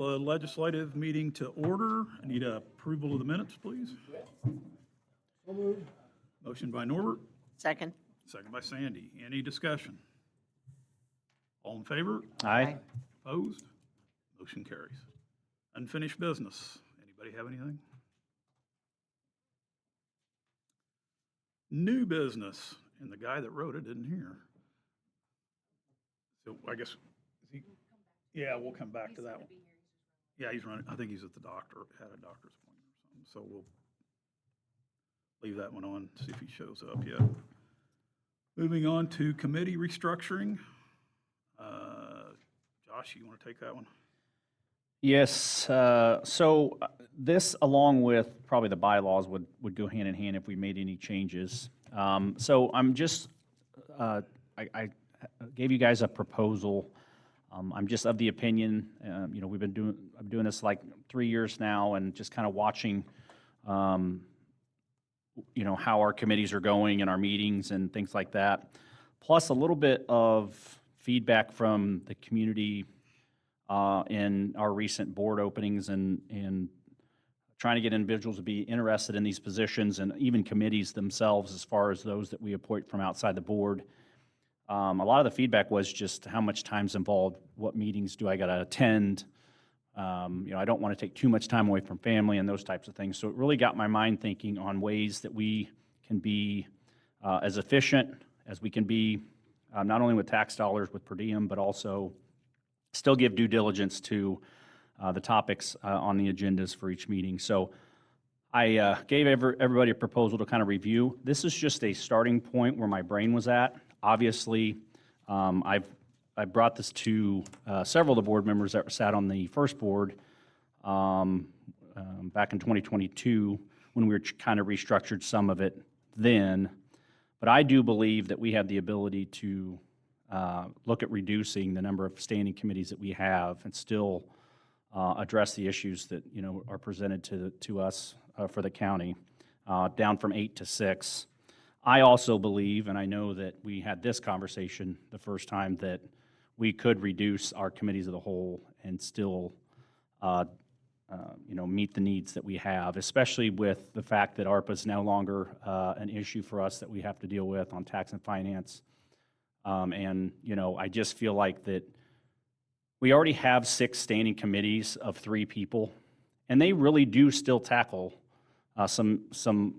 Legislative meeting to order. I need approval of the minutes, please. Motion by Norbert, Second. second by Sandy. Any discussion? All in favor? Aye. Opposed? Motion carries. Unfinished business. Anybody have anything? New business, and the guy that wrote it isn't here. So I guess, is he, yeah, we'll come back to that one. Yeah, he's running, I think he's at the doctor, had a doctor's appointment or something, so we'll leave that one on, see if he shows up yet. Moving on to committee restructuring. Josh, you want to take that one? Yes, so this, along with probably the bylaws, would go hand in hand if we made any changes. So I'm just, I gave you guys a proposal. I'm just of the opinion, you know, I'm doing this like 3 years now, and just kind of watching, you know, how our committees are going and our meetings and things like that. Plus a little bit of feedback from the community in our recent board openings and trying to get individuals to be interested in these positions, and even committees themselves as far as those that we appoint from outside the board. A lot of the feedback was just how much time's involved, what meetings do I got to attend. You know, I don't want to take too much time away from family and those types of things. So it really got my mind thinking on ways that we can be as efficient as we can be, not only with tax dollars, with per diem, but also still give due diligence to the topics on the agendas for each meeting. So I gave everybody a proposal to kind of review. This is just a starting point where my brain was at. Obviously, I brought this to several of the board members that sat on the first board back in 2022 when we were kind of restructured some of it then. But I do believe that we have the ability to look at reducing the number of standing committees that we have and still address the issues that, you know, are presented to us for the county, down from 8 to 6. I also believe, and I know that we had this conversation the first time, that we could reduce our committees of the whole and still, you know, meet the needs that we have, especially with the fact that ARPA is no longer an issue for us that we have to deal with on tax and finance. And, you know, I just feel like that we already have 6 standing committees of 3 people, and they really do still tackle some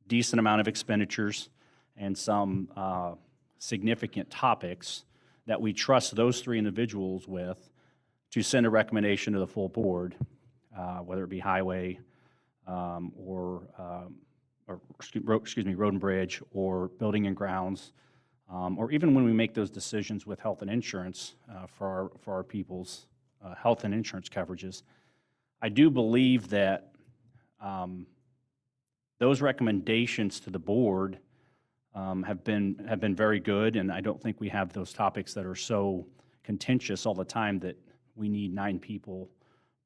decent amount of expenditures and some significant topics that we trust those 3 individuals with to send a recommendation to the full board, whether it be highway or road and bridge, or building and grounds, or even when we make those decisions with health and insurance for our people's health and insurance coverages. I do believe that those recommendations to the board have been very good, and I don't think we have those topics that are so contentious all the time that we need 9 people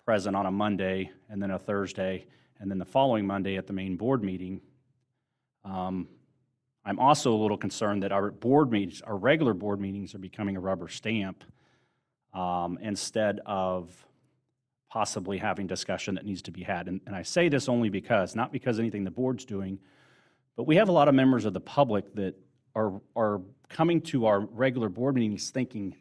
present on a Monday and then a Thursday and then the following Monday at the main board meeting. I'm also a little concerned that our board meetings, our regular board meetings, are becoming a rubber stamp instead of possibly having discussion that needs to be had. And I say this only because, not because anything the board's doing, but we have a lot of members of the public that are coming to our regular board meetings thinking,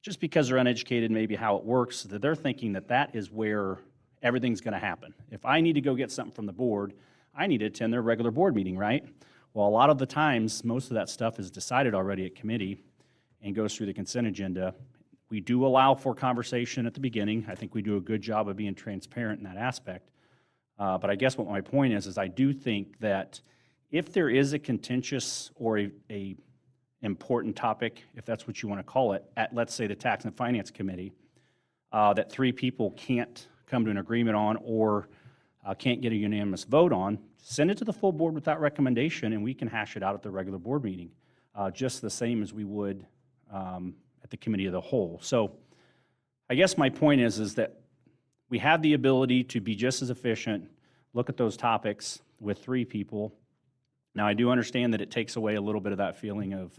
just because they're uneducated maybe how it works, that they're thinking that that is where everything's going to happen. If I need to go get something from the board, I need to attend their regular board meeting, right? Well, a lot of the times, most of that stuff is decided already at committee and goes through the consent agenda. We do allow for conversation at the beginning. I think we do a good job of being transparent in that aspect. But I guess what my point is I do think that if there is a contentious or a important topic, if that's what you want to call it, at, let's say, the Tax and Finance Committee, that 3 people can't come to an agreement on or can't get a unanimous vote on, send it to the full board with that recommendation, and we can hash it out at the regular board meeting, just the same as we would at the committee of the whole. So I guess my point is that we have the ability to be just as efficient, look at those topics with 3 people. Now, I do understand that it takes away a little bit of that feeling of,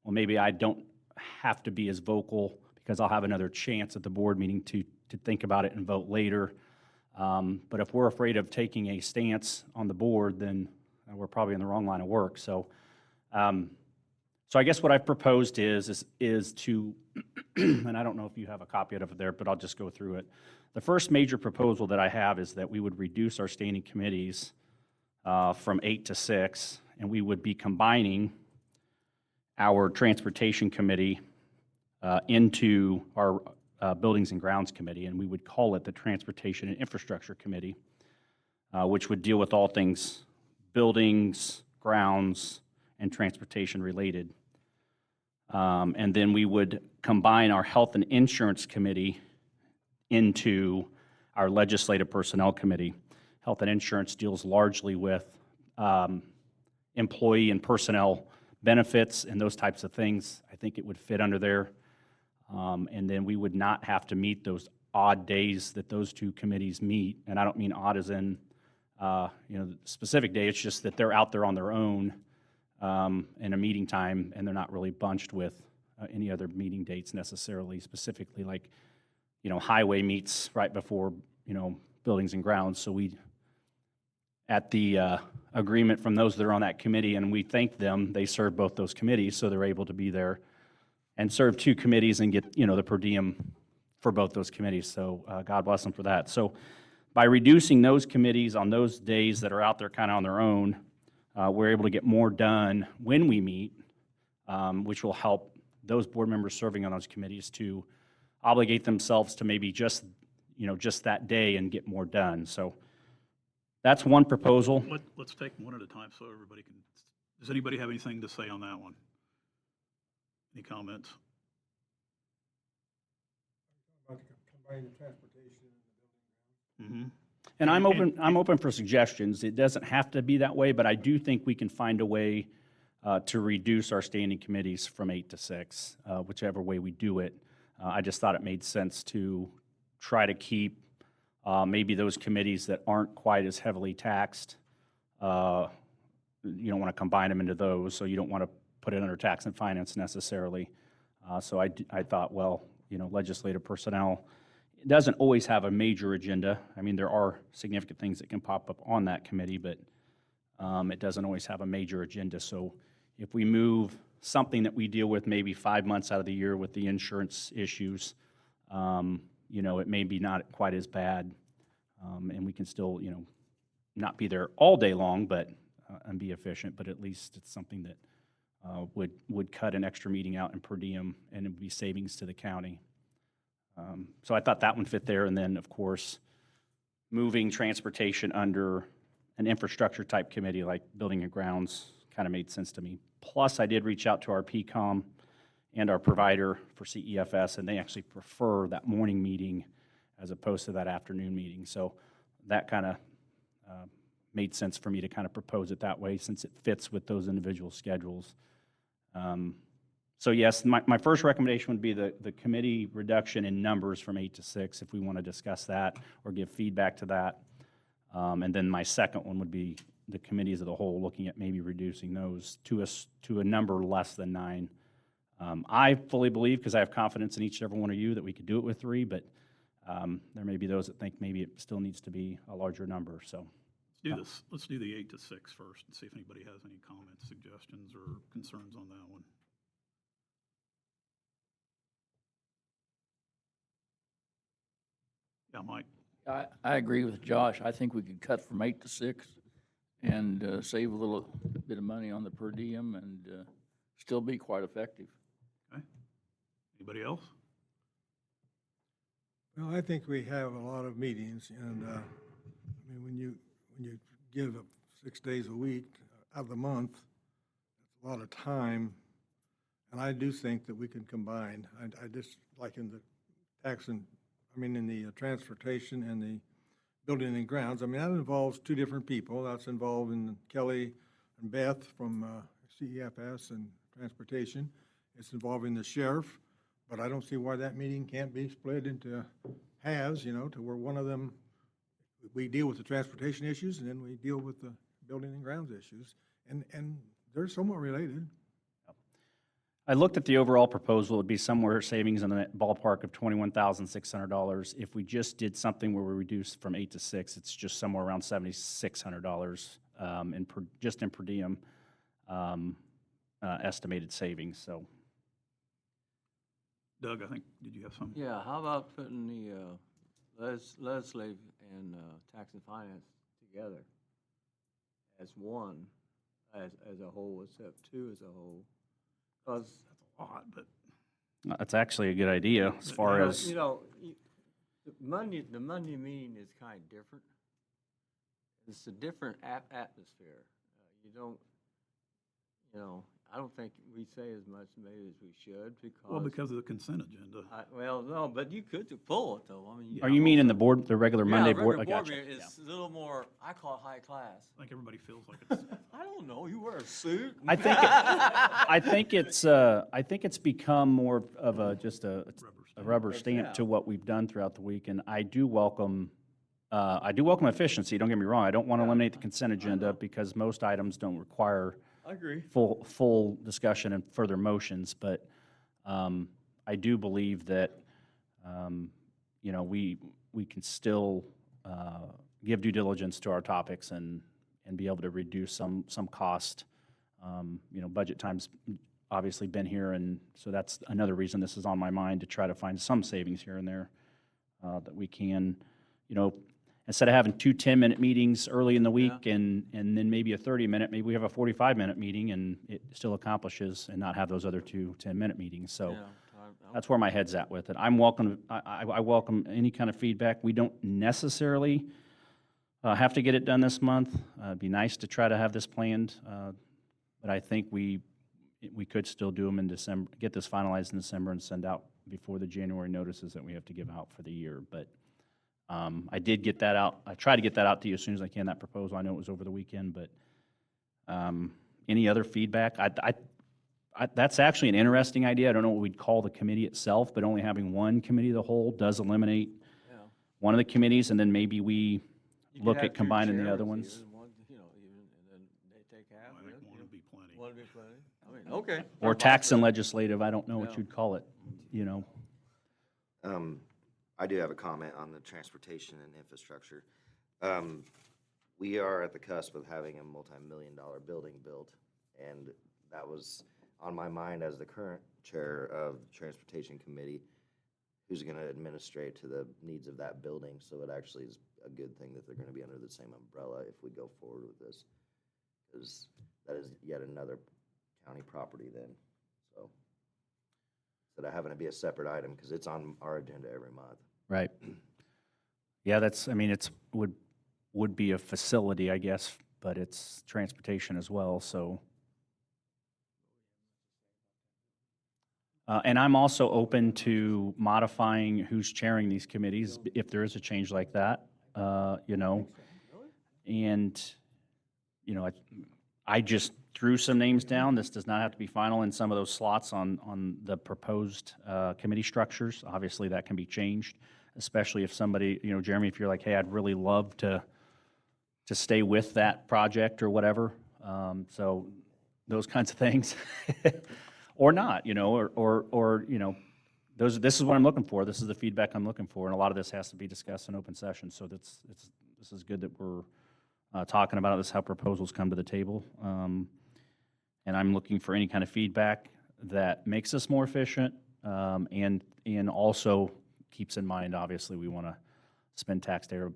well, maybe I don't have to be as vocal because I'll have another chance at the board meeting to think about it and vote later. But if we're afraid of taking a stance on the board, then we're probably in the wrong line of work. So, so I guess what I've proposed is to, and I don't know if you have a copy of it there, but I'll just go through it. The first major proposal that I have is that we would reduce our standing committees from 8 to 6, and we would be combining our Transportation Committee into our Buildings and Grounds Committee, and we would call it the Transportation and Infrastructure Committee, which would deal with all things buildings, grounds, and transportation related. And then we would combine our Health and Insurance Committee into our Legislative Personnel Committee. Health and Insurance deals largely with employee and personnel benefits and those types of things. I think it would fit under there. And then we would not have to meet those odd days that those two committees meet. And I don't mean odd as in, specific day. It's just that they're out there on their own in a meeting time, and they're not really bunched with any other meeting dates necessarily, specifically like, highway meets right before, buildings and grounds. So we, at the agreement from those that are on that committee, and we thank them, they serve both those committees, so they're able to be there and serve two committees and get, the per diem for both those committees. So God bless them for that. So by reducing those committees on those days that are out there kind of on their own, we're able to get more done when we meet, which will help those board members serving on those committees to obligate themselves to maybe just that day and get more done. So that's one proposal. Let's take one at a time so everybody can, does anybody have anything to say on that one? Any comments? About combining the transportation and the building. Mm-hmm. And I'm open for suggestions. It doesn't have to be that way, but I do think we can find a way to reduce our standing committees from 8 to 6, whichever way we do it. I just thought it made sense to try to keep maybe those committees that aren't quite as heavily taxed. You don't want to combine them into those, so you don't want to put it under tax and finance necessarily. So I thought, well, legislative personnel, it doesn't always have a major agenda. I mean, there are significant things that can pop up on that committee, but it doesn't always have a major agenda. So if we move something that we deal with maybe 5 months out of the year with the insurance issues, it may be not quite as bad, and we can still, not be there all day long, but and be efficient. But at least it's something that would cut an extra meeting out in per diem, and it would be savings to the county. So I thought that one fit there. And then, of course, moving transportation under an infrastructure type committee like Building and Grounds kind of made sense to me. Plus, I did reach out to our PCOM and our provider for CEFS, and they actually prefer that morning meeting as opposed to that afternoon meeting. So that kind of made sense for me to kind of propose it that way since it fits with those individual schedules. So yes, my first recommendation would be the committee reduction in numbers from 8 to 6, if we want to discuss that or give feedback to that. And then my second one would be the committees as a whole, looking at maybe reducing those to a number less than 9. I fully believe, because I have confidence in each and every one of you, that we could do it with 3, but there may be those that think maybe it still needs to be a larger number. So Let's do the 8 to 6 first and see if anybody has any comments, suggestions, or concerns on that one. Yeah, Mike. I agree with Josh. I think we could cut from 8 to 6 and save a little bit of money on the per diem and still be quite effective. Okay. Anybody else? Well, I think we have a lot of meetings, and when you give 6 days a week out of the month, that's a lot of time. And I do think that we can combine. I just, like in the tax and, in the transportation and the building and grounds, that involves 2 different people. That's involved in Kelly and Beth from CEFS and transportation. It's involving the sheriff, but I don't see why that meeting can't be split into halves, to where one of them, we deal with the transportation issues and then we deal with the building and grounds issues. And they're somewhat related. I looked at the overall proposal, it'd be somewhere savings in the ballpark of $21,600. If we just did something where we reduced from 8 to 6, it's just somewhere around $7,600 just in per diem estimated savings, so. Doug, I think, did you have something? Yeah, how about putting the legislative and tax and finance together as one, as a whole, except two as a whole? Because, A lot, but That's actually a good idea as far as, you know, the Monday meeting is kind of different. It's a different atmosphere. You don't, you know, I don't think we say as much maybe as we should well, because, because of the consent agenda. well, no, but you could pull it though. I mean. are you meaning the regular Monday Yeah, board? regular I board gotcha. meeting is a little more, I call it high class. I think everybody feels like it's I don't know, you wear a suit. I think it's become more of a, just a rubber stamp to what we've done throughout the week, and I do welcome efficiency, don't get me wrong. I don't want to eliminate the consent agenda because most items don't require I agree. full discussion and further motions, but I do believe that, you know, we can still give due diligence to our topics and be able to reduce some cost. You know, budget time's obviously been here, and so that's another reason this is on my mind, to try to find some savings here and there that we can, you know, instead of having 2 10-minute meetings early in the week and then maybe a 30-minute, maybe we have a 45-minute meeting and it still accomplishes, and not have those other 2 10-minute meetings. So that's where my head's at with it. I welcome any kind of feedback. We don't necessarily have to get it done this month. It'd be nice to try to have this planned, but I think we could still do them in December, get this finalized in December and send out before the January notices that we have to give out for the year. But I did get that out. I tried to get that out to you as soon as I can, that proposal. I know it was over the weekend, but any other feedback? That's actually an interesting idea. I don't know what we'd call the committee itself, but only having one committee of the whole does eliminate one of the committees, and then maybe we look at combining the other ones. You know, even, and then they take half. I think one would be plenty. One would be plenty. I mean, okay. Or tax and legislative, I don't know what you'd call it, you know. I do have a comment on the transportation and infrastructure. We are at the cusp of having a multi-million-dollar building built, and that was on my mind as the current chair of the Transportation Committee, who's going to administrate to the needs of that building. So it actually is a good thing that they're going to be under the same umbrella if we go forward with this, because that is yet another county property then. So instead of having to be a separate item, because it's on our agenda every month. Right. Yeah, I mean, would be a facility, I guess, but it's transportation as well, so. And I'm also open to modifying who's chairing these committees, if there is a change like that, you know. And, you know, I just threw some names down. This does not have to be final in some of those slots on the proposed committee structures. Obviously, that can be changed, especially if somebody, you know, Jeremy, if you're like, hey, I'd really love to stay with that project or whatever. So those kinds of things. Or not, you know, or you know, this is what I'm looking for. This is the feedback I'm looking for, and a lot of this has to be discussed in open session. So this is good that we're talking about it. This is how proposals come to the table, and I'm looking for any kind of feedback that makes us more efficient, and also keeps in mind, obviously, we want to spend taxpayer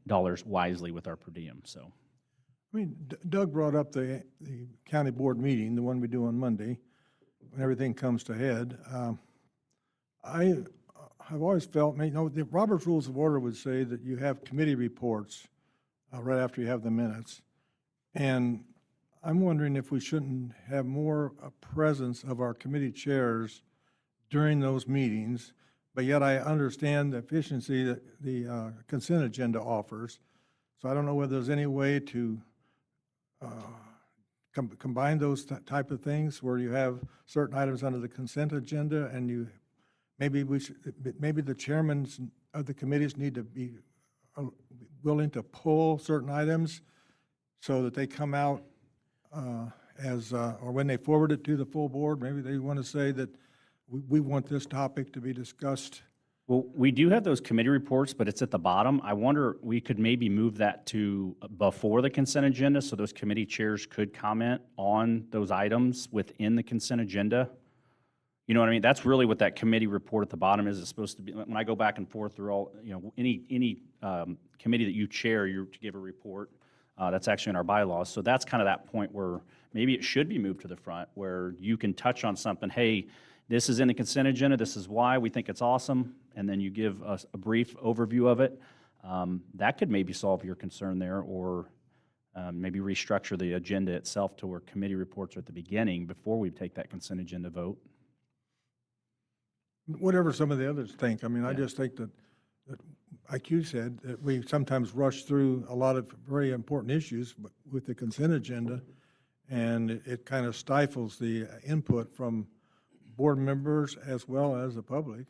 dollars wisely with our per diem. So, I mean, Doug brought up the county board meeting, the one we do on Monday, when everything comes to head. I've always felt, you know, the Robert's Rules of Order would say that you have committee reports right after you have the minutes. And I'm wondering if we shouldn't have more presence of our committee chairs during those meetings, but yet I understand the efficiency that the consent agenda offers. So I don't know whether there's any way to combine those type of things where you have certain items under the consent agenda, and maybe the chairmen of the committees need to be willing to pull certain items so that they come out as, or when they forward it to the full board, maybe they want to say that we want this topic to be discussed. Well, we do have those committee reports, but it's at the bottom. I wonder, we could maybe move that to before the consent agenda, so those committee chairs could comment on those items within the consent agenda. You know what I mean? That's really what that committee report at the bottom is. It's supposed to be, when I go back and forth through all, you know, any committee that you chair, you're to give a report. That's actually in our bylaws. So that's kind of that point where maybe it should be moved to the front, where you can touch on something, hey, this is in the consent agenda, this is why we think it's awesome, and then you give us a brief overview of it. That could maybe solve your concern there, or maybe restructure the agenda itself to where committee reports are at the beginning before we take that consent agenda vote. Whatever some of the others think. I mean, I Yeah. just think that, like you said, that we sometimes rush through a lot of very important issues with the consent agenda, and it kind of stifles the input from board members as well as the public.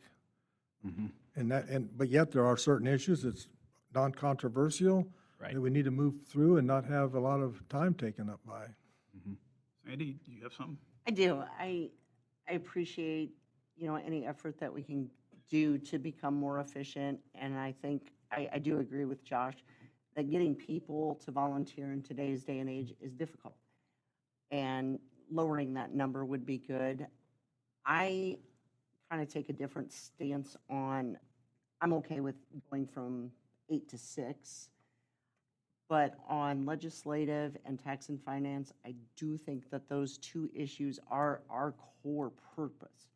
But yet there are certain issues that's non-controversial Right. that we need to move through and not have a lot of time taken up by. Sandy, do you have something? I do. I appreciate, any effort that we can do to become more efficient. And I think, I do agree with Josh, that getting people to volunteer in today's day and age is difficult. And lowering that number would be good. I kind of take a different stance on, I'm okay with going from 8 to 6. But on legislative and tax and finance, I do think that those two issues are our core purpose.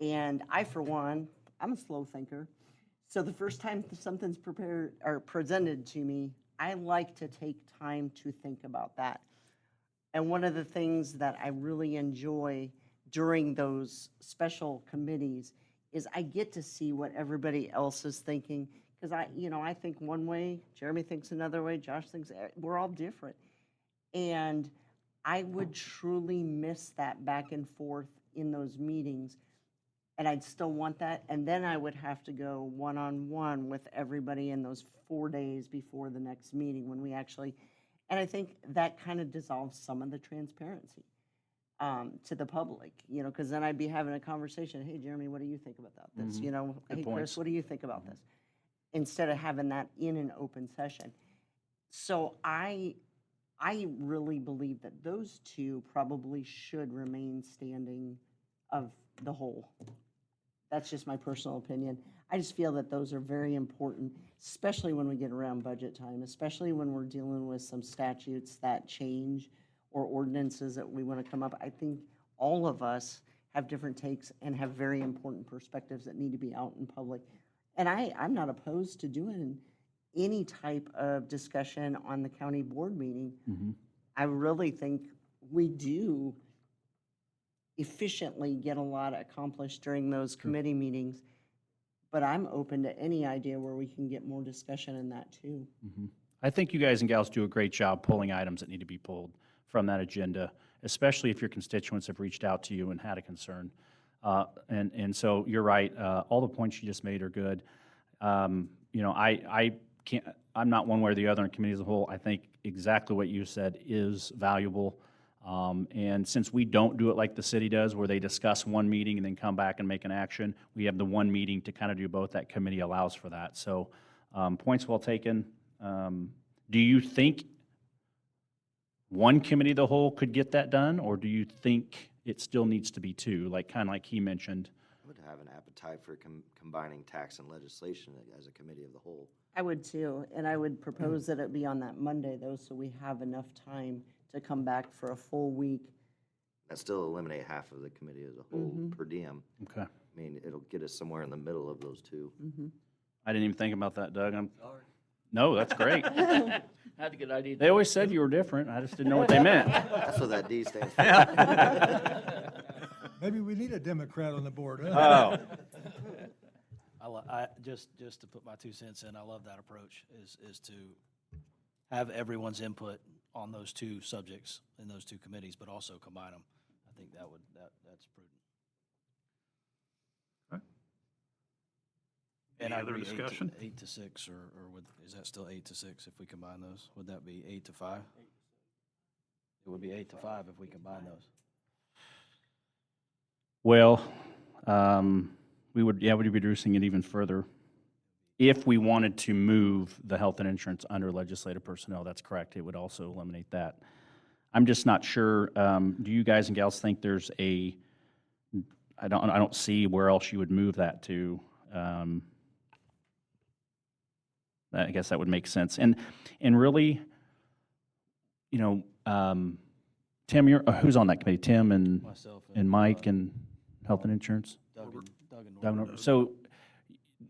And I, for one, I'm a slow thinker. So the first time something's prepared or presented to me, I like to take time to think about that. And one of the things that I really enjoy during those special committees is I get to see what everybody else is thinking. Because I think one way, Jeremy thinks another way, Josh thinks, we're all different. And I would truly miss that back and forth in those meetings. And I'd still want that. And then I would have to go one-on-one with everybody in those 4 days before the next meeting when we actually, and I think that kind of dissolves some of the transparency to the public, because then I'd be having a conversation, hey, Jeremy, what do you think about that? This, hey, Chris, points. what do you think about this? Instead of having that in an open session. So I really believe that those two probably should remain standing of the whole. That's just my personal opinion. I just feel that those are very important, especially when we get around budget time, especially when we're dealing with some statutes that change or ordinances that we want to come up. I think all of us have different takes and have very important perspectives that need to be out in public. And I'm not opposed to doing any type of discussion on the county board meeting. I really think we do efficiently get a lot accomplished during those committee meetings. But I'm open to any idea where we can get more discussion in that too. I think you guys and gals do a great job pulling items that need to be pulled from that agenda, especially if your constituents have reached out to you and had a concern. And so you're right, all the points you just made are good. I can't, I'm not one way or the other in committee as a whole. I think exactly what you said is valuable. And since we don't do it like the city does, where they discuss one meeting and then come back and make an action, we have the one meeting to kind of do both. That committee allows for that. So points well taken. Do you think one committee of the whole could get that done, or do you think it still needs to be two, kind of like he mentioned? I would have an appetite for combining tax and legislation as a committee of the whole. I would too, and I would propose that it be on that Monday though, so we have enough time to come back for a full week. That still eliminate half of the committee as a whole per diem. Okay. I mean, it'll get us somewhere in the middle of those two. I didn't even think about that, Doug. No, that's great. Had a good idea. They always said you were different. I just didn't know what they meant. That's what that D stands for. Maybe we need a Democrat on the board, huh? Oh, Just to put my 2 cents in, I love that approach, is to have everyone's input on those two subjects in those two committees, but also combine them. I think that's prudent. Okay. And Any I other agree, discussion? 8 to 6, or is that still 8 to 6 if we combine those? Would that be 8 to 5? It would be 8 to 5 if we combine those. Well, we'd be reducing it even further. If we wanted to move the health and insurance under legislative personnel, that's correct. It would also eliminate that. I'm just not sure, do you guys and gals think there's I don't see where else you would move that to. I guess that would make sense. And really, Tim, who's on that committee? Tim and Myself Mike and health and insurance? Doug and Doug Norbert. and- So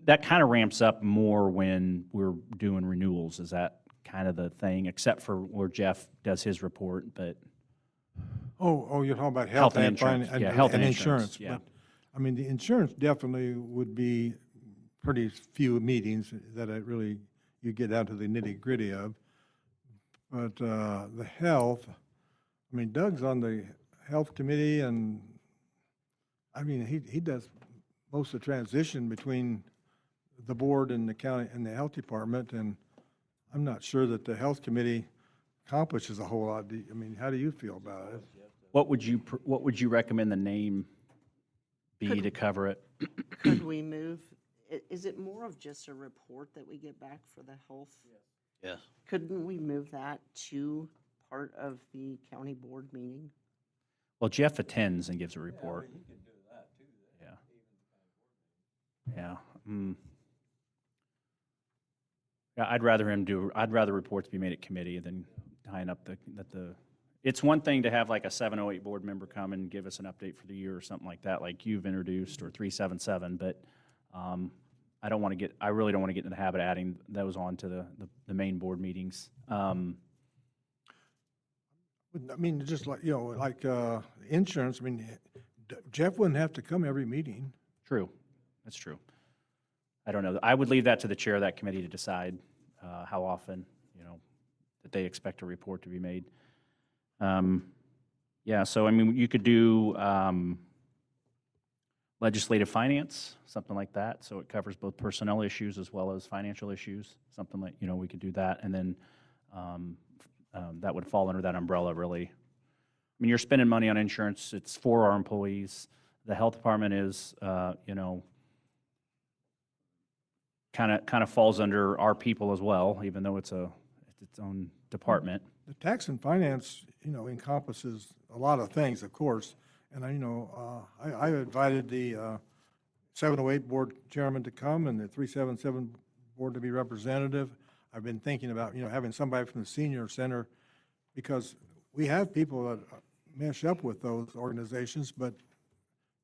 that kind of ramps up more when we're doing renewals. Is that kind of the thing, except for where Jeff does his report, but Oh, you're talking about Health health and and insurance. finance. Yeah, health and insurance, yeah. But, I mean, the insurance definitely would be pretty few meetings that you get down to the nitty-gritty of. But the health, I mean, Doug's on the health committee, and, I mean, he does most of the transition between the board and the county and the health department, and I'm not sure that the health committee accomplishes a whole lot. I mean, how do you feel about it? what would you recommend the name be to cover it? Could we move, is it more of just a report that we get back for the health? Yes. Couldn't we move that to part of the county board meeting? Well, Jeff attends and gives a report. Yeah. Yeah. Yeah, I'd rather reports be made at committee than tying up it's one thing to have like a 708 board member come and give us an update for the year or something like that, like you've introduced, or 377, but I really don't want to get into the habit of adding those on to the main board meetings. I mean, just like, insurance, I mean, Jeff wouldn't have to come every meeting. True, that's true. I don't know. I would leave that to the chair of that committee to decide how often, that they expect a report to be made. Yeah, so I mean, you could do legislative finance, something like that, so it covers both personnel issues as well as financial issues, something like, we could do that, and then that would fall under that umbrella, really. I mean, you're spending money on insurance, it's for our employees. The health department is, kind of falls under our people as well, even though it's its own department. The tax and finance, encompasses a lot of things, of course. And I invited the 708 board chairman to come and the 377 board to be representative. I've been thinking about, having somebody from the senior center, because we have people that mesh up with those organizations, but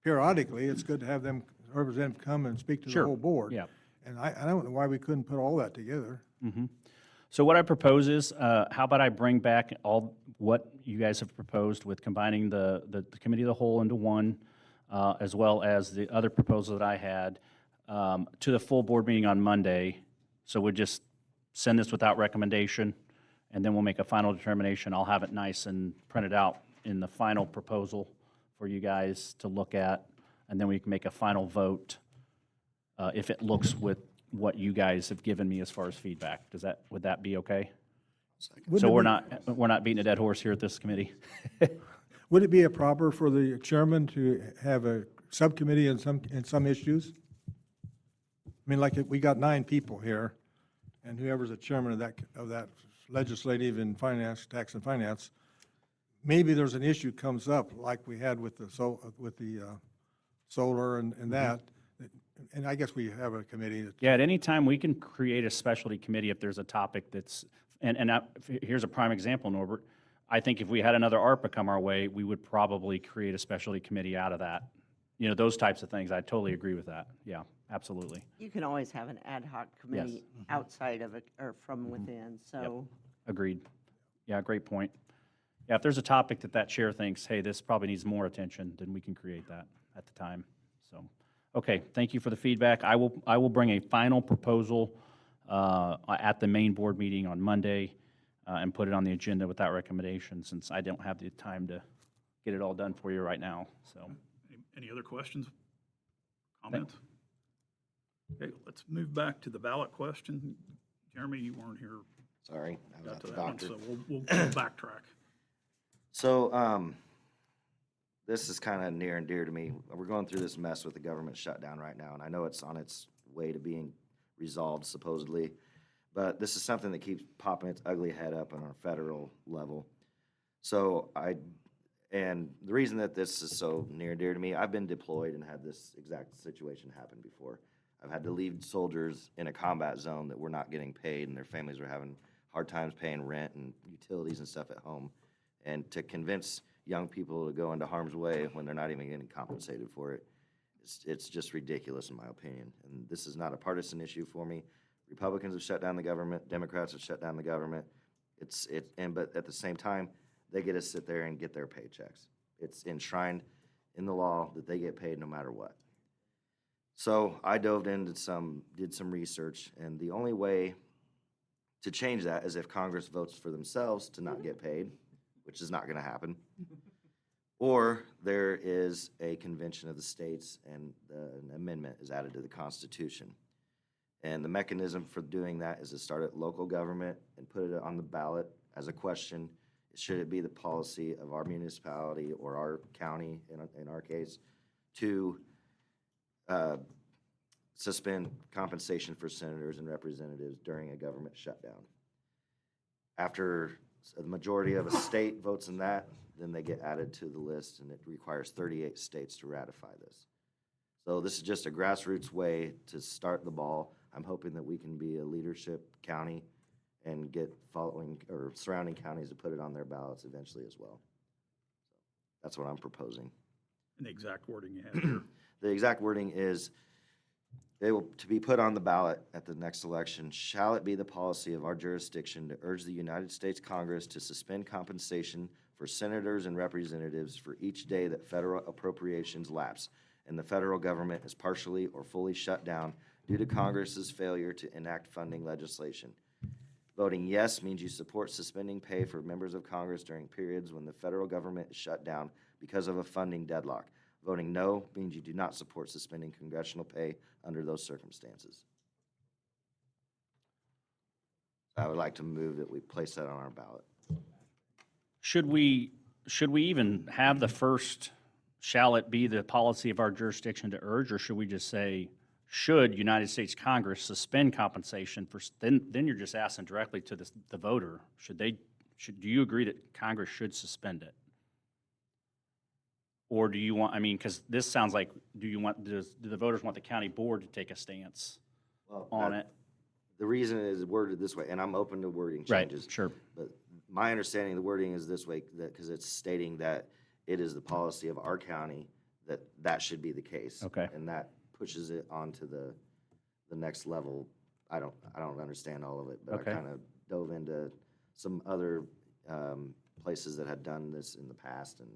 periodically, it's good to have them, representative, come and speak to the Sure. whole board. Yeah. And I don't know why we couldn't put all that together. So what I propose is, how about I bring back all what you guys have proposed with combining the committee of the whole into one, as well as the other proposal that I had, to the full board meeting on Monday. So we'll just send this without recommendation, and then we'll make a final determination. I'll have it nice and printed out in the final proposal for you guys to look at, and then we can make a final vote if it looks with what you guys have given me as far as feedback. Would that be okay? Wouldn't So it we're not beating a dead horse here at this committee? Would it be a proper for the chairman to have a subcommittee in some issues? I mean, like, we got 9 people here, and whoever's the chairman of that legislative and finance, tax and finance, maybe there's an issue comes up, like we had with the solar and that, and I guess we have a committee that. Yeah, at any time, we can create a specialty committee if there's a topic that's, here's a prime example, Norbert. I think if we had another ARPA come our way, we would probably create a specialty committee out of that. Those types of things, I totally agree with that. Yeah, absolutely. You can always have an ad hoc committee outside of it, or from within, so. Agreed. Yeah, great point. Yeah, if there's a topic that chair thinks, hey, this probably needs more attention, then we can create that at the time. So, okay, thank you for the feedback. I will bring a final proposal at the main board meeting on Monday and put it on the agenda without recommendation, since I don't have the time to get it all done for you right now, so. Any other questions, comments? Okay, let's move back to the ballot question. Jeremy, you weren't here, Sorry, I was got at to the that one, doctor. so we'll backtrack. So, this is kind of near and dear to me. We're going through this mess with the government shutdown right now, and I know it's on its way to being resolved supposedly, but this is something that keeps popping its ugly head up on our federal level. And the reason that this is so near and dear to me, I've been deployed and had this exact situation happen before. I've had to leave soldiers in a combat zone that were not getting paid, and their families were having hard times paying rent and utilities and stuff at home. And to convince young people to go into harm's way when they're not even getting compensated for it, it's just ridiculous in my opinion. And this is not a partisan issue for me. Republicans have shut down the government, Democrats have shut down the government. But at the same time, they get to sit there and get their paychecks. It's enshrined in the law that they get paid no matter what. So I dove into did some research, and the only way to change that is if Congress votes for themselves to not get paid, which is not gonna happen. Or there is a convention of the states and an amendment is added to the Constitution. And the mechanism for doing that is to start at local government and put it on the ballot as a question. Should it be the policy of our municipality or our county, in our case, to suspend compensation for senators and representatives during a government shutdown? After the majority of a state votes in that, then they get added to the list, and it requires 38 states to ratify this. So this is just a grassroots way to start the ball. I'm hoping that we can be a leadership county and get following or surrounding counties to put it on their ballots eventually as well. That's what I'm proposing. And the exact wording you have here. The exact wording is, to be put on the ballot at the next election, shall it be the policy of our jurisdiction to urge the United States Congress to suspend compensation for senators and representatives for each day that federal appropriations lapse and the federal government is partially or fully shut down due to Congress's failure to enact funding legislation. Voting yes means you support suspending pay for members of Congress during periods when the federal government is shut down because of a funding deadlock. Voting no means you do not support suspending congressional pay under those circumstances. I would like to move that we place that on our ballot. Should we even have the first, shall it be the policy of our jurisdiction to urge, or should we just say, should United States Congress suspend compensation for, then you're just asking directly to the voter, do you agree that Congress should suspend it? Or do you want, I mean, because this sounds like, do the voters want the county board to take a stance on it? The reason it is worded this way, and I'm open to wording Right, changes. sure. But my understanding of the wording is this way, that, because it's stating that it is the policy of our county that should be the case. Okay. And that pushes it onto the next level. I don't understand all of it, but Okay. I kind of dove into some other places that had done this in the past, and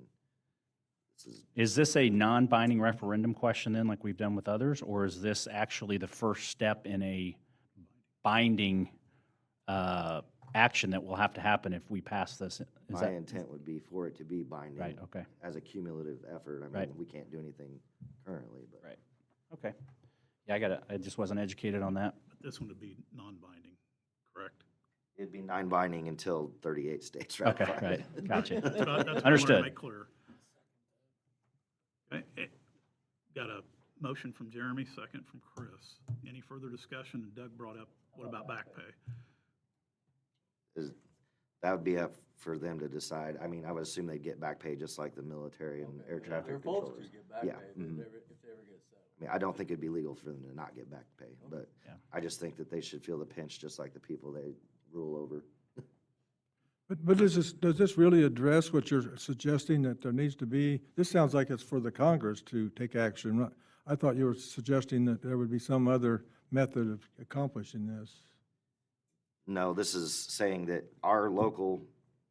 this is, Is this a non-binding referendum question then, like we've done with others, or is this actually the first step in a binding action that will have to happen if we pass this? Is my that intent would be for it to be binding. right? Okay, As a cumulative effort. I mean, Right. we can't do anything currently, but. right. Okay. Yeah, I just wasn't educated on that. But this one would be non-binding, correct? It'd be non-binding until 38 states Okay, ratify it. right. Gotcha. That's what I wanted to Understood. make clear. Okay, got a motion from Jeremy, second from Chris. Any further discussion? Doug brought up, what about back pay? That would be up for them to decide. I mean, I would assume they'd get back pay just like the military and air traffic controllers. Yeah. mhm. I mean, I don't think it'd be legal for them to not get back pay, but Yeah. I just think that they should feel the pinch just like the people they rule over. But does this really address what you're suggesting, that there needs to be? This sounds like it's for the Congress to take action. I thought you were suggesting that there would be some other method of accomplishing this. No, this is saying that our local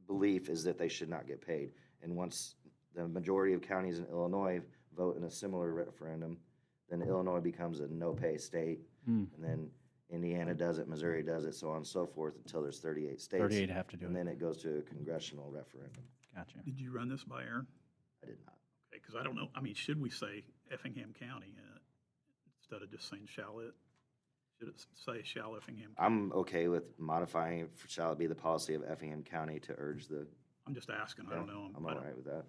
belief is that they should not get paid. And once the majority of counties in Illinois vote in a similar referendum, then Illinois becomes a no-pay state. Hmm. And then Indiana does it, Missouri does it, so on and so forth, until there's 38 states. 38 have to do And it. then it goes to a congressional referendum. Gotcha. Did you run this by Aaron? I did not. Okay, because I don't know, I mean, should we say Effingham County in it instead of just saying shall it? Should it say shall Effingham? County? I'm okay with modifying, shall it be the policy of Effingham County to urge the I'm just asking, I don't know. I'm I all don't- right with that.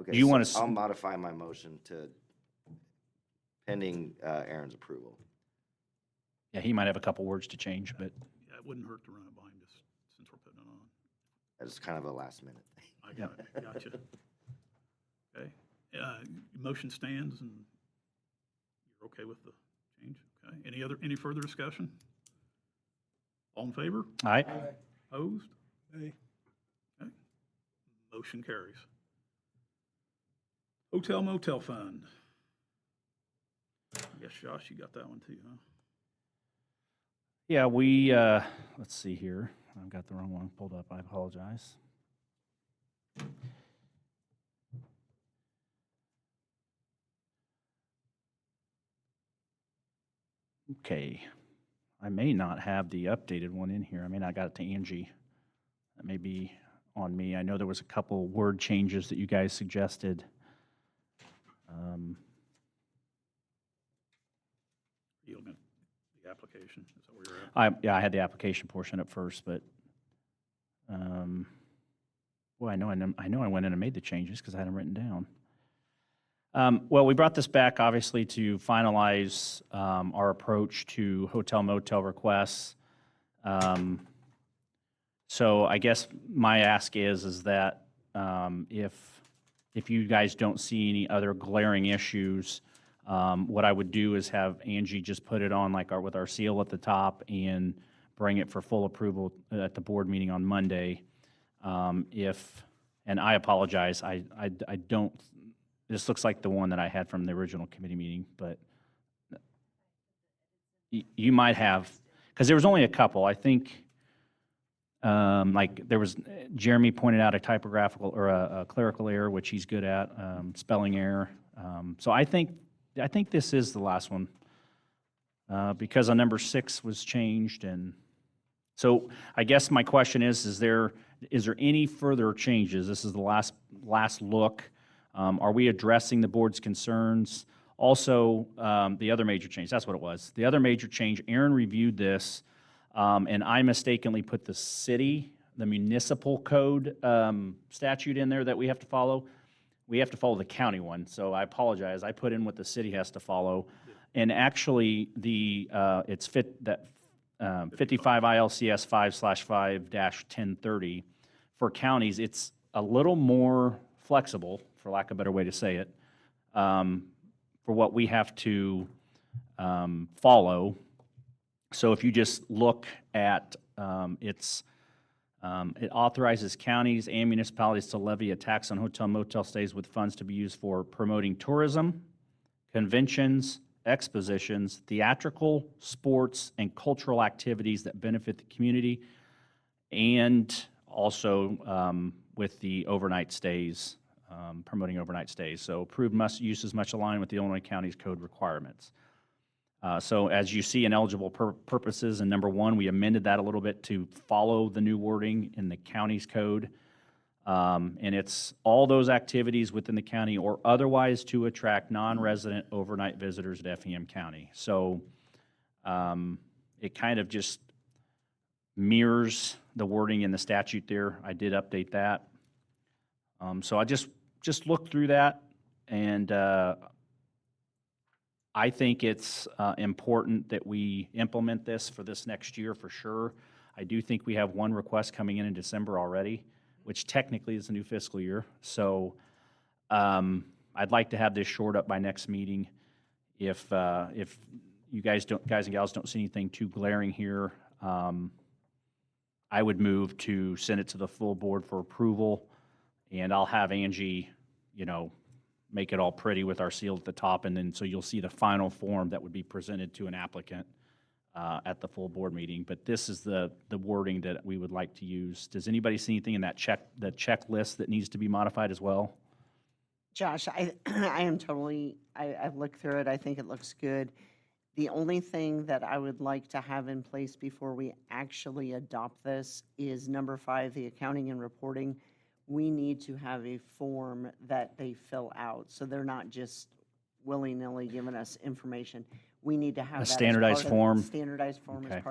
Okay, Do you so wanna s- I'll modify my motion to pending Aaron's approval. Yeah, he might have a couple words to change, but Yeah, it wouldn't hurt to run it by him just since we're putting it on. That's kind of a last minute thing. I got it, gotcha. Okay, motion stands and you're okay with the change? Okay, any further discussion? All in favor? all right. Opposed? Hey, Okay, motion carries. Hotel motel fund. I guess Josh, you got that one too, huh? Yeah, we, let's see here. I've got the wrong one pulled up. I apologize. Okay. I may not have the updated one in here. I may not got it to Angie. That may be on me. I know there was a couple word changes that you guys suggested. You looking at the application, is that where you're at? Yeah, I had the application portion up first, but, well, I know I went in and made the changes because I had them written down. Well, we brought this back, obviously, to finalize our approach to hotel motel requests. So I guess my ask is that if you guys don't see any other glaring issues, what I would do is have Angie just put it on like with our seal at the top and bring it for full approval at the board meeting on Monday. And I apologize, I don't, this looks like the one that I had from the original committee meeting, but you might have, because there was only a couple, I think, like there was, Jeremy pointed out a typographical or a clerical error, which he's good at, spelling error. So I think this is the last one, because on number 6 was changed, and so I guess my question is there any further changes? This is the last look. Are we addressing the board's concerns? Also, the other major change, that's what it was. The other major change, Aaron reviewed this, and I mistakenly put the municipal code statute in there that we have to follow. We have to follow the county one, so I apologize. I put in what the city has to follow. And actually, it's 55 ILCS 5/5-1030. For counties, it's a little more flexible, for lack of a better way to say it, for what we have to follow. So if you just look at it authorizes counties and municipalities to levy a tax on hotel motel stays with funds to be used for promoting tourism, conventions, expositions, theatrical, sports, and cultural activities that benefit the community, and also with the overnight stays, promoting overnight stays. So approved uses much align with the Illinois County's code requirements. So as you see in eligible purposes, in number 1, we amended that a little bit to follow the new wording in the county's code. And it's all those activities within the county or otherwise to attract non-resident overnight visitors at Effingham County. So it kind of just mirrors the wording in the statute there. I did update that. So I just looked through that, and I think it's important that we implement this for this next year for sure. I do think we have one request coming in December already, which technically is the new fiscal year. So I'd like to have this shored up by next meeting. If you guys and gals don't see anything too glaring here, I would move to send it to the full board for approval, and I'll have Angie, make it all pretty with our seal at the top, and then so you'll see the final form that would be presented to an applicant at the full board meeting. But this is the wording that we would like to use. Does anybody see anything in that checklist that needs to be modified as well? Josh, I am totally, I've looked through it, I think it looks good. The only thing that I would like to have in place before we actually adopt this is number 5, the accounting and reporting. We need to have a form that they fill out, so they're not just willy-nilly giving us information. We need to have that as standardized part of- form? Standardized form Okay. as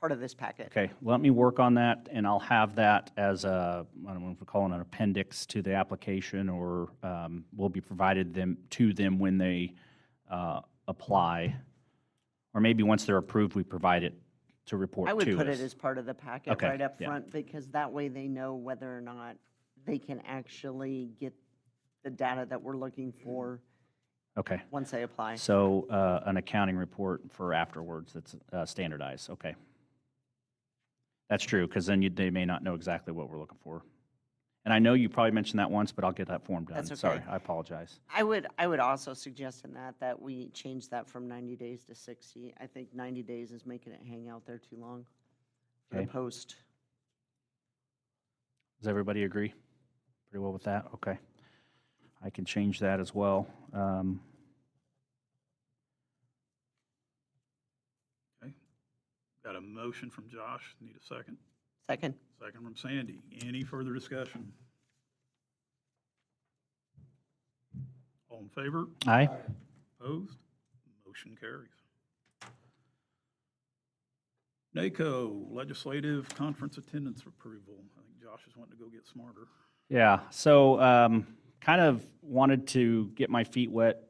part of this packet. Okay, let me work on that, and I'll have that as a, I don't know if we call it an appendix to the application, or will be provided to them when they apply. Or maybe once they're approved, we provide it to report to I us. would put it as part of the packet Okay, right up yeah. front, because that way they know whether or not they can actually get the data that we're looking for Okay, once they apply. so an accounting report for afterwards that's standardized, okay. That's true, because then they may not know exactly what we're looking for. And I know you probably mentioned that once, but I'll get that form done. That's okay. Sorry, I apologize. I would also suggest in that we change that from 90 days to 60. I think 90 days is making it hang out there too long for the Okay. post. Does everybody agree? Pretty well with that? Okay. I can change that as well. Okay. Got a motion from Josh. Need a second. Second. Second from Sandy. Any further discussion? All in favor? Aye? Opposed? Motion carries. NACO Legislative Conference Attendance Approval. I think Josh is wanting to go get smarter. Yeah, so kind of wanted to get my feet wet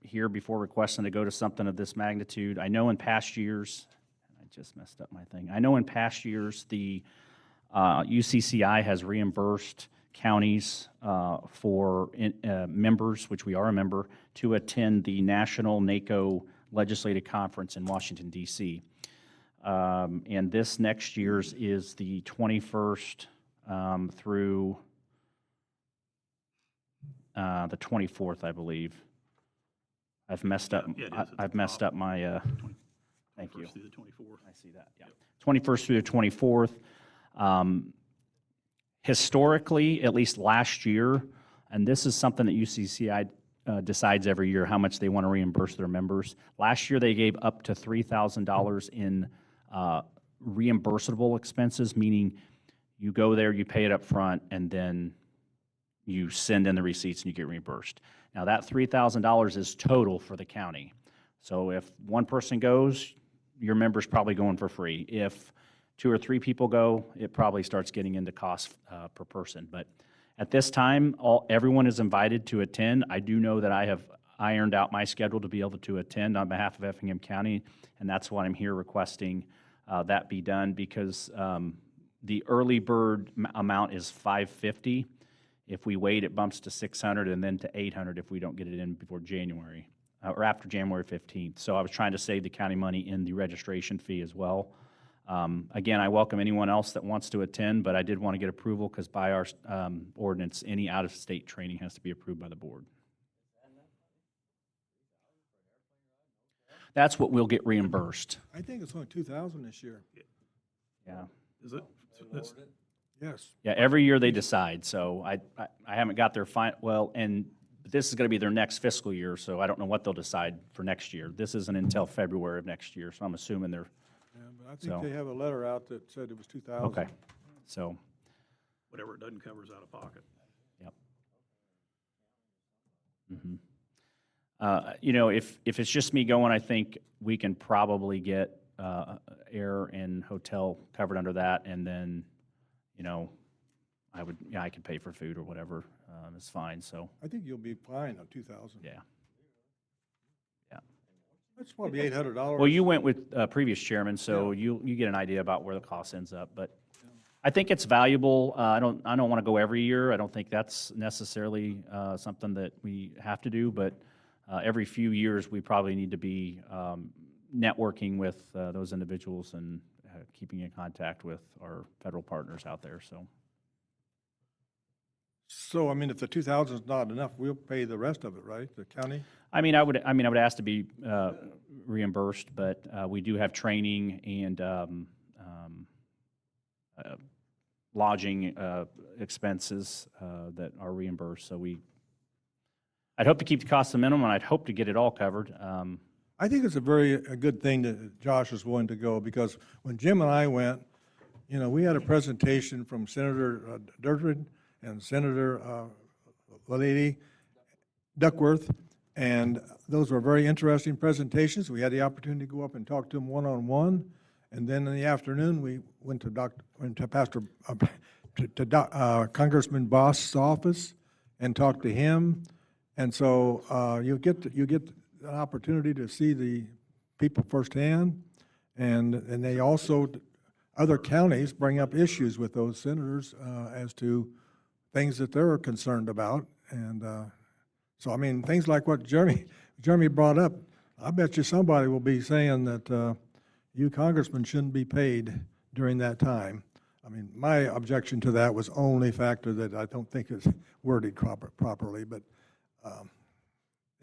here before requesting to go to something of this magnitude. I know in past years, I just messed up my thing. I know in past years, the UCCI has reimbursed counties for members, which we are a member, to attend the National NACO Legislative Conference in Washington, D.C. And this next year's is the 21st through the 24th, I believe. I've messed up, Yeah, it is at the I've messed top. up my, thank you. 21st through the 24th. I see that, yeah. 21st through the 24th. Historically, at least last year, and this is something that UCCI decides every year, how much they want to reimburse their members. Last year, they gave up to $3,000 in reimbursable expenses, meaning you go there, you pay it up front, and then you send in the receipts and you get reimbursed. Now, that $3,000 is total for the county. So if one person goes, your member's probably going for free. If 2 or 3 people go, it probably starts getting into cost per person. But at this time, everyone is invited to attend. I do know that I have ironed out my schedule to be able to attend on behalf of Effingham County, and that's why I'm here requesting that be done, because the early bird amount is $550. If we wait, it bumps to $600 and then to $800 if we don't get it in before January, or after January 15th. So I was trying to save the county money in the registration fee as well. Again, I welcome anyone else that wants to attend, but I did want to get approval because by our ordinance, any out-of-state training has to be approved by the board. That's what we'll get reimbursed. I think it's only 2,000 this year. Yeah. Is it? That's- Yes. Yeah, every year they decide, so I haven't got their and this is going to be their next fiscal year, so I don't know what they'll decide for next year. This isn't until February of next year, so I'm assuming they're, Yeah, but I So- think they have a letter out that said it was 2,000. okay. So, Whatever it doesn't cover is out of pocket. yep. You know, if it's just me going, I think we can probably get air and hotel covered under that, and then, you know, I could pay for food or whatever, it's fine, so, I think you'll be fine on 2,000. yeah. That's probably $800. Well, you went with previous chairman, so you get an idea about where the cost ends up, but I think it's valuable. I don't want to go every year. I don't think that's necessarily something that we have to do, but every few years, we probably need to be networking with those individuals and keeping in contact with our federal partners out there, so. So, I mean, if the 2,000 is not enough, we'll pay the rest of it, right? The county? I would ask to be reimbursed, but we do have training and lodging expenses that are reimbursed. So I'd hope to keep the cost to minimum, and I'd hope to get it all covered. I think it's a good thing that Josh is willing to go, because when Jim and I went, you know, we had a presentation from Senator Durden and Senator Lady Duckworth, and those were very interesting presentations. We had the opportunity to go up and talk to them one-on-one, And then in the afternoon, we went to Congressman Boss's office and talked to him. And so you get an opportunity to see the people firsthand. And they also, other counties bring up issues with those senators as to things that they're concerned about. And so, I mean, things like what Jeremy brought up, I bet you somebody will be saying that you congressmen shouldn't be paid during that time. I mean, my objection to that was only factor that I don't think is worded properly, but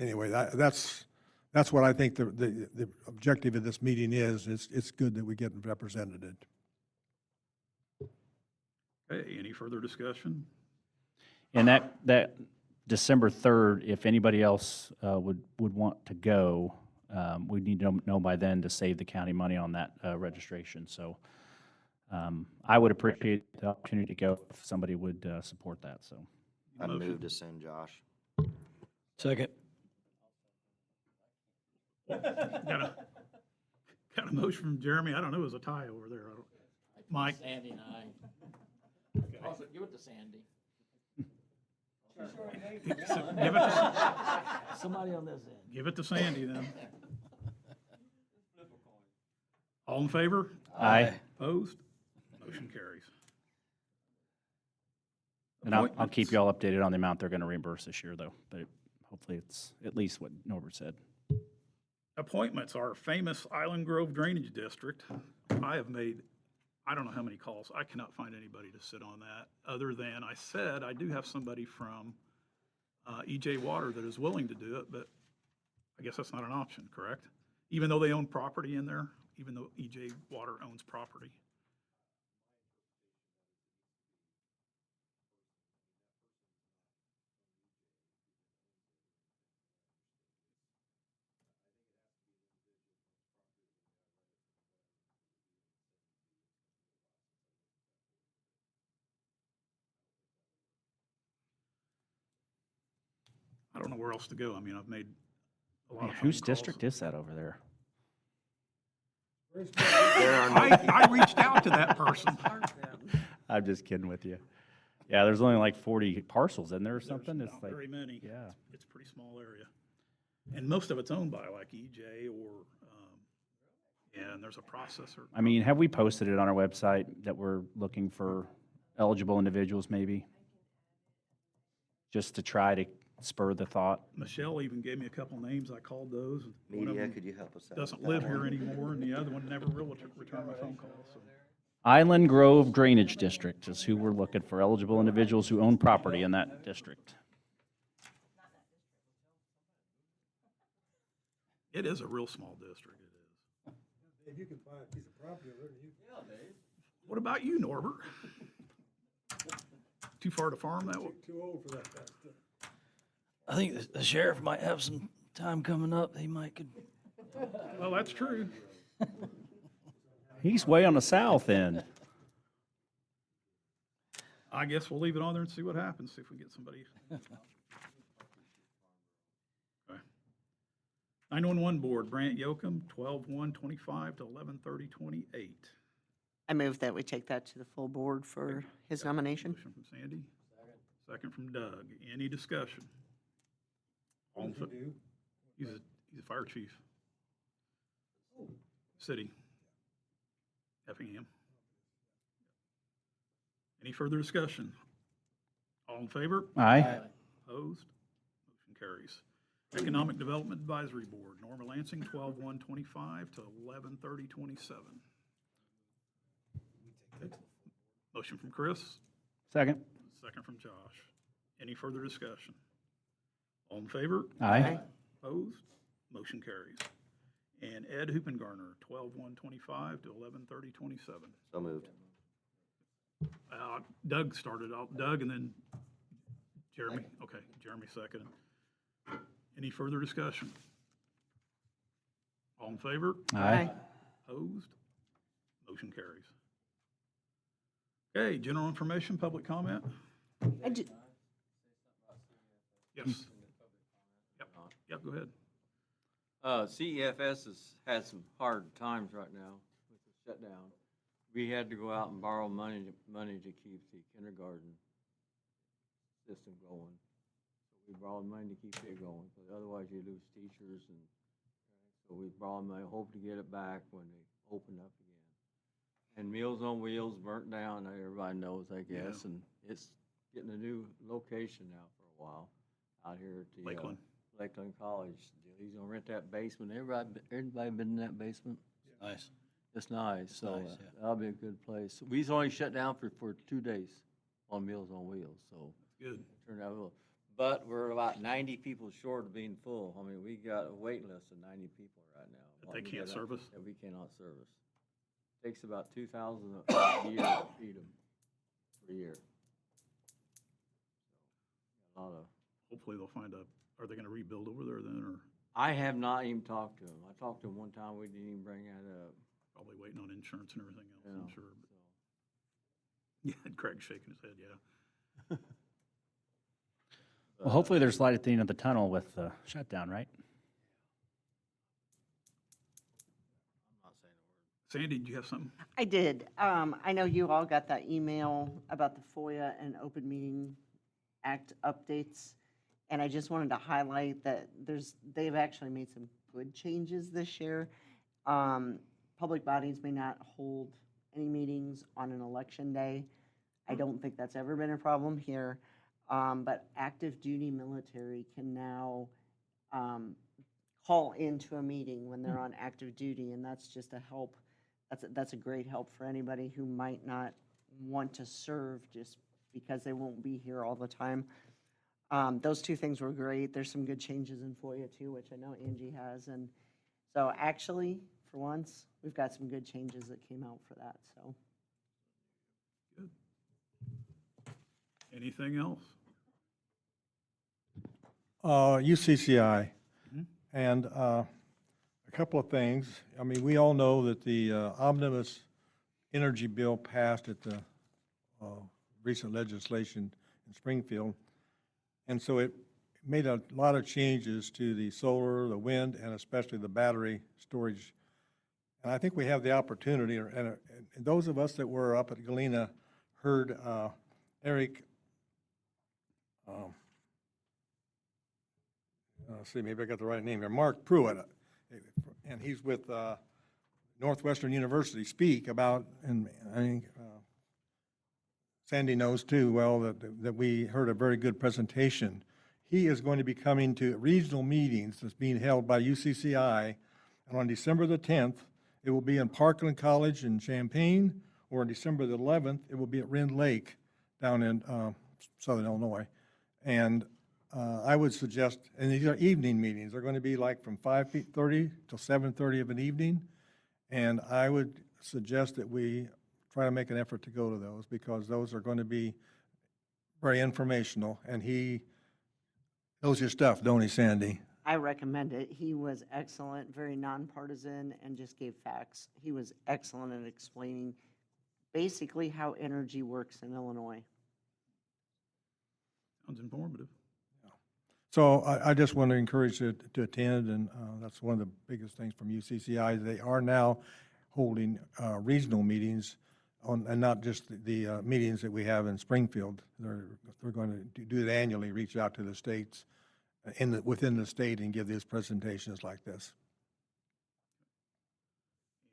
anyway, that's what I think the objective of this meeting is. It's good that we get represented. Okay, any further discussion? And that December 3rd, if anybody else would want to go, we need to know by then to save the county money on that registration. So I would appreciate the opportunity to go if somebody would support that, so. I move to send Josh. Second. Got a motion from Jeremy. I don't know, it was a tie over there. Mike? Sandy and I. Also, give it to Sandy. Give it to, Somebody on this end. give it to Sandy then. All in favor? Aye. Opposed? Motion carries. And I'll keep you all updated on the amount they're going to reimburse this year, though, but hopefully it's at least what Norbert said. Appointments, our famous Island Grove Drainage District. I have made, I don't know how many calls. I cannot find anybody to sit on that, other than I said I do have somebody from EJ Water that is willing to do it, but I guess that's not an option, correct? Even though they own property in there, even though EJ Water owns property. I don't know where else to go. I mean, I've made a lot of phone Whose calls. district is that over there? I reached out to that person. I'm just kidding with you. Yeah, there's only like 40 parcels in there or There's something. It's not like, very many. yeah. It's a pretty small area. And most of it's owned by like EJ or, and there's a processor. I mean, have we posted it on our website that we're looking for eligible individuals maybe? Just to try to spur the thought. Michelle even gave me a couple names. I called those. One of Media, them could you help us out? doesn't with live that here one? anymore, and the other one never really returned my phone call, so. Island Grove Drainage District is who we're looking for, eligible individuals who own property in that district. It is a real small district, it is. If you can buy a piece of property over there, What about you, Norbert? Too far to farm that one? too old for that kind of stuff. I think the sheriff might have some time coming up. He might could. Well, that's true. He's way on the south end. I guess we'll leave it on there and see what happens, see if we get somebody. Okay. 911 Board, Brant Yocum, 12/1/25 to 11/30/28. I move that we take that to the full board for his nomination. Motion from Sandy. Second from Doug. Any discussion? All in fa- He's a fire chief. City. Effingham. Any further discussion? All in favor? Aye. Opposed? Motion carries. Economic Development Advisory Board, Norma Lansing, 12/1/25 to 11/30/27. Motion from Chris, Second. second from Josh. Any further discussion? All in favor? Aye. Opposed? Motion carries. And Ed Hoopengarner, 12/1/25 to 11/30/27. So moved. Doug started out, Doug and then Jeremy. Okay, Jeremy second. Any further discussion? All in favor? Aye. Opposed? Motion carries. Okay, general information, public comment? I do- Yes. Yep, go ahead. CEFS has had some hard times right now with this shut down, we had to go out and borrow money to keep the kindergarten system going. So we borrowed money to keep it going, because otherwise you lose teachers and, so we borrowed money, hope to get it back when they open up again. And Meals on Wheels burnt down, everybody knows, I guess, and it's getting a new location now for a while out here at the Lakeland. Lakeland College. He's gonna rent that basement. Everybody been in that basement? Nice. It's nice, so nice, yeah. that'll be a good place. We's only shut down for 2 days on Meals on Wheels, so Good. turned out a little. But we're about 90 people short of being full. I mean, we got a wait list of 90 people right now. That they We can't got- service? That we cannot service. Takes about 2,000 a year to feed them per year. A lot of. Hopefully they'll find are they gonna rebuild over there then, or I have not even talked to him. I talked to him one time, we didn't even bring that up. probably waiting on insurance and everything else, you I'm know, sure. But- so. Yeah, Craig's shaking his head, yeah. Well, hopefully there's light at the end of the tunnel with the shutdown, right? I'm not saying a word. Sandy, do you have something? I did. I know you all got that email about the FOIA and Open Meeting Act updates. And I just wanted to highlight that they've actually made some good changes this year. Public bodies may not hold any meetings on an election day. I don't think that's ever been a problem here. But active duty military can now call into a meeting when they're on active duty, and that's just a help. That's a great help for anybody who might not want to serve just because they won't be here all the time. Those two things were great. There's some good changes in FOIA too, which I know Angie has. And so actually, for once, we've got some good changes that came out for that, so. Anything else? UCCI. And a couple of things. I mean, we all know that the omnibus energy bill passed at the recent legislation in Springfield. And so it made a lot of changes to the solar, the wind, and especially the battery storage. And I think we have the opportunity, and those of us that were up at Galena heard Eric, let's see, maybe I got the right name here, Mark Pruitt, and he's with Northwestern University, speak about, and I think Sandy knows too well that we heard a very good presentation. He is going to be coming to regional meetings that's being held by UCCI, and on December the 10th, it will be in Parkland College in Champaign, or on December the 11th, it will be at Rend Lake down in Southern Illinois. And I would suggest, and these are evening meetings, they're going to be like from 5:30 till 7:30 of an evening, and I would suggest that we try to make an effort to go to those, because those are going to be very informational, and he knows his stuff, don't he, Sandy? I recommend it. He was excellent, very nonpartisan, and just gave facts. He was excellent at explaining basically how energy works in Illinois. Sounds informative. So I just want to encourage you to attend, and that's one of the biggest things from UCCI. They are now holding regional meetings on, and not just the meetings that we have in Springfield. They're going to do it annually, reach out to the states within the state and give these presentations like this.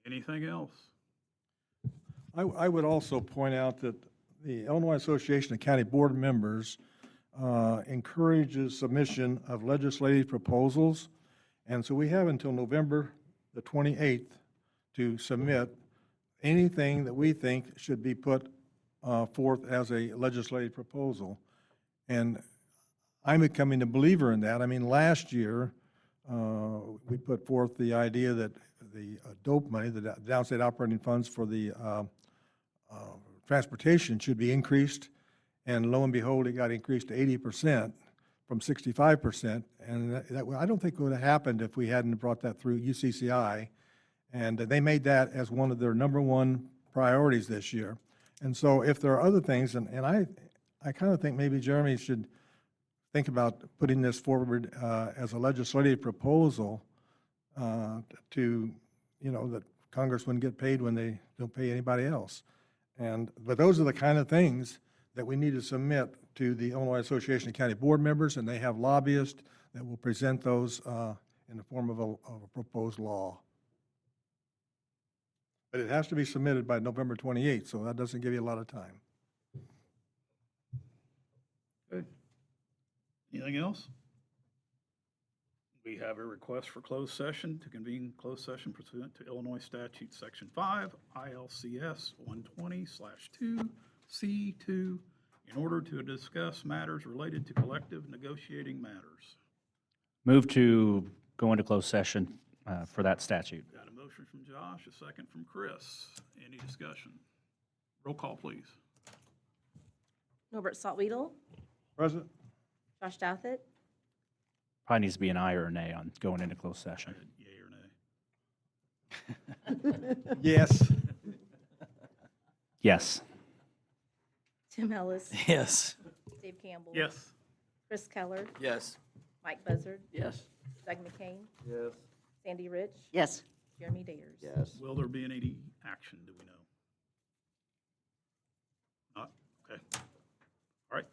Anything else? I would also point out that the Illinois Association of County Board Members encourages submission of legislative proposals. And so we have until November the 28th to submit anything that we think should be put forth as a legislative proposal. And I'm becoming a believer in that. I mean, last year, we put forth the idea that the DOPE money, the downstate operating funds for the transportation should be increased. And lo and behold, it got increased to 80% from 65%. And that I don't think would have happened if we hadn't brought that through UCCI. And they made that as one of their number one priorities this year. And so if there are other things, and I kind of think maybe Jeremy should think about putting this forward as a legislative proposal to, that congressmen get paid when they don't pay anybody else. But those are the kind of things that we need to submit to the Illinois Association of County Board Members, and they have lobbyists that will present those in the form of a proposed law. But it has to be submitted by November 28th, so that doesn't give you a lot of time. Okay. Anything else? We have a request for closed session to convene closed session pursuant to Illinois Statute Section 5, ILCS 120/2C2, in order to discuss matters related to collective negotiating matters. Move to go into closed session for that statute. Got a motion from Josh, a second from Chris. Any discussion? Roll call, please. Norbert Saltweedl, President? Josh Douthat, Probably needs to be an aye or a nay on going into closed session. Yea or nay? Yes. Yes. Tim Ellis, Yes. Dave Campbell. Yes. Chris Keller, Yes. Mike Buzzard, Yes. Doug McCain, Yes. Sandy Rich, Yes. Jeremy Ayers. Yes. Will there be any action, do we know? Not? Okay. All right.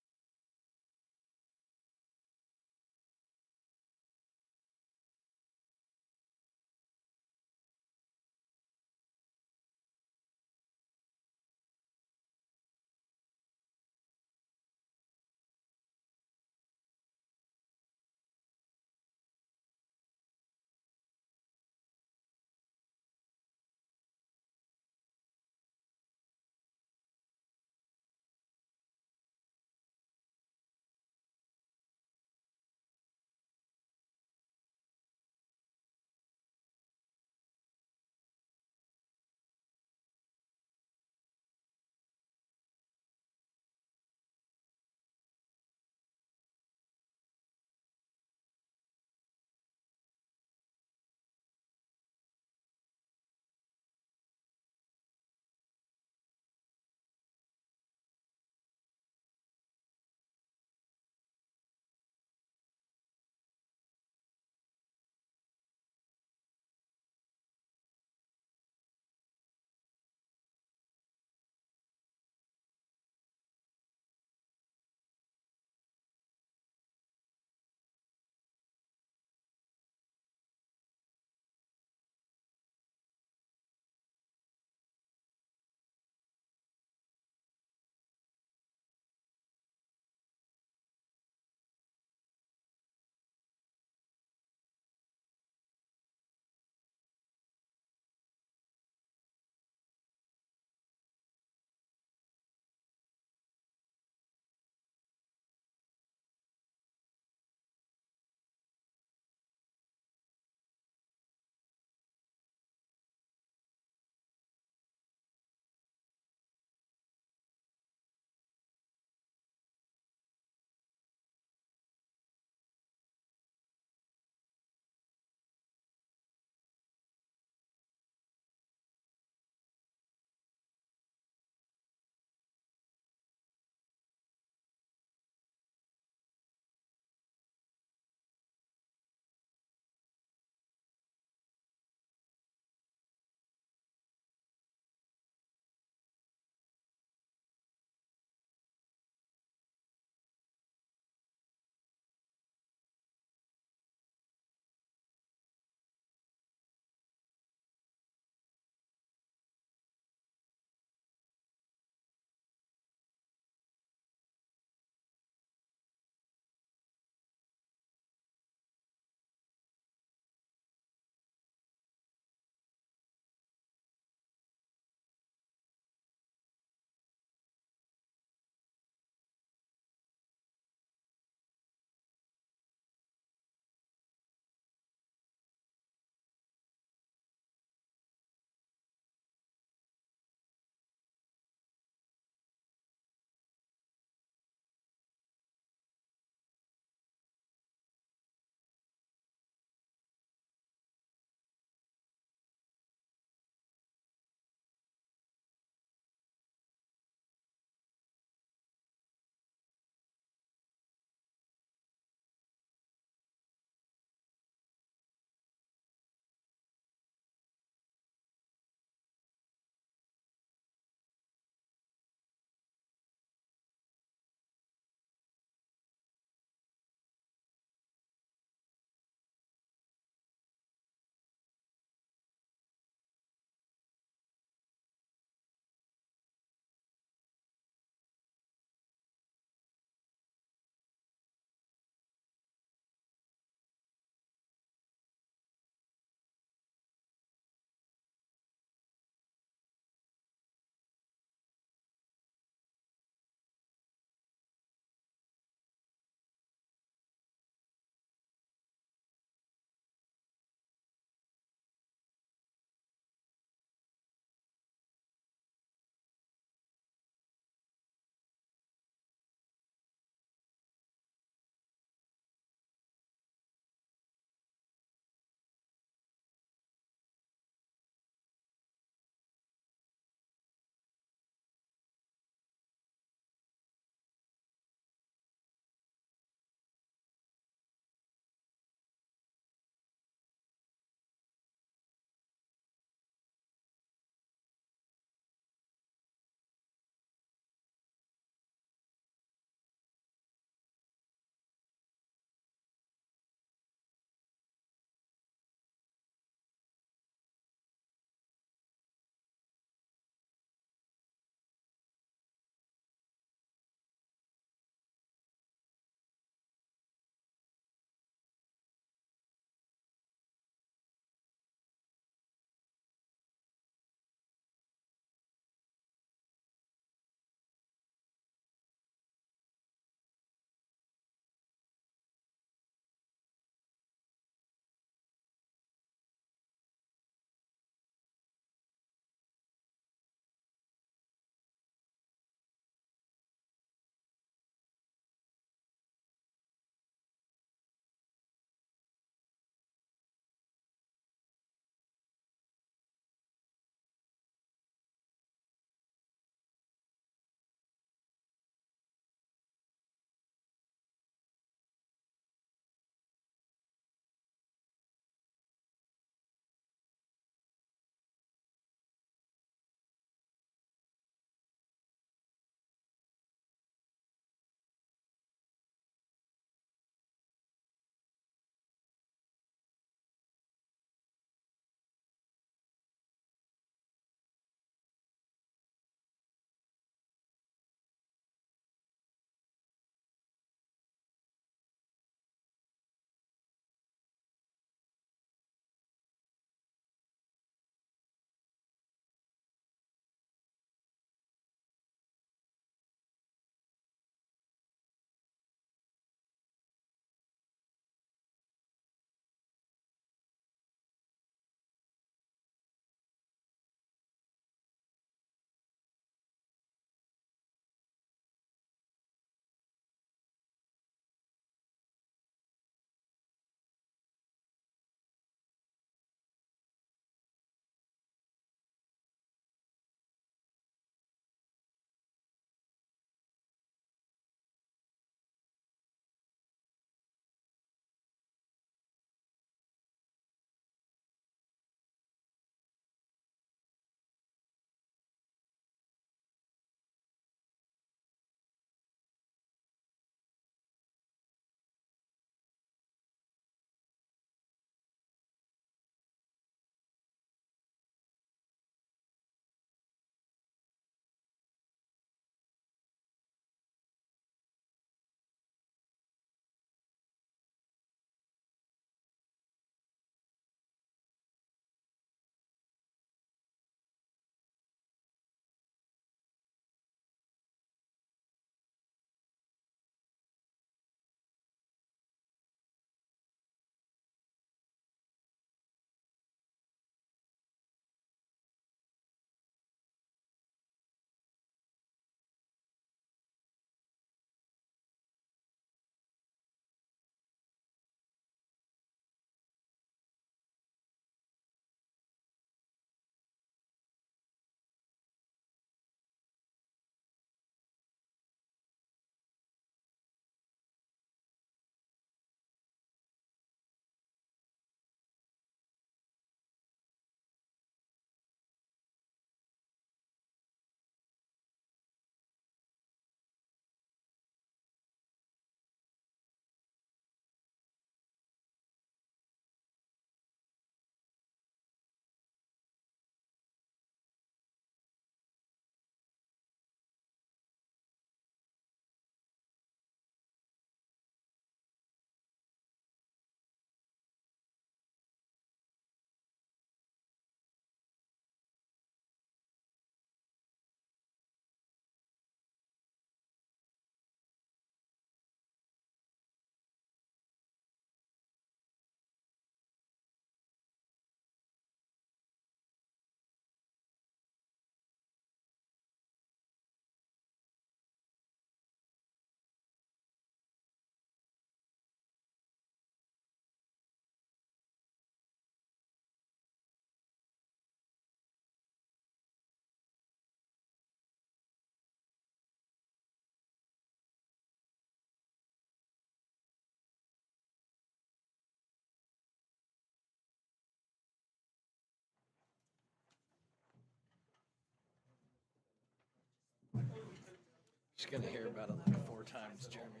Just gonna hear about it like 4 times, Jeremy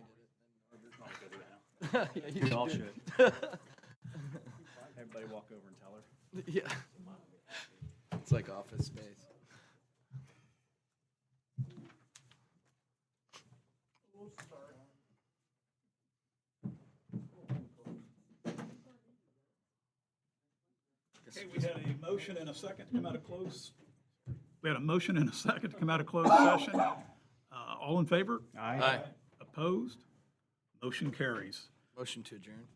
did it. We all should. Everybody walk over and tell her. Yeah. It's like Office Space. Okay, we had a motion and a second to come out of close. We had a motion and a second to come out of closed session. All in favor? Aye. Opposed? Motion carries. Motion to adjourn.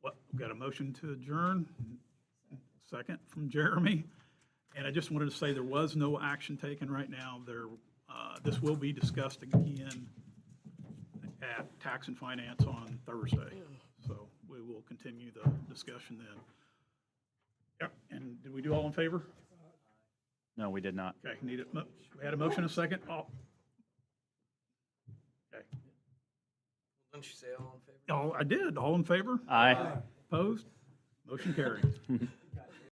What, we got a motion to adjourn, second from Jeremy. And I just wanted to say there was no action taken right now. This will be discussed again at Tax and Finance on Thursday. So we will continue the discussion then. Yep, and did we do all in favor? No, we did not. Okay, we had a motion and a second. Okay, Don't you say all in favor? I did, all in favor? Aye. Opposed? Motion carried.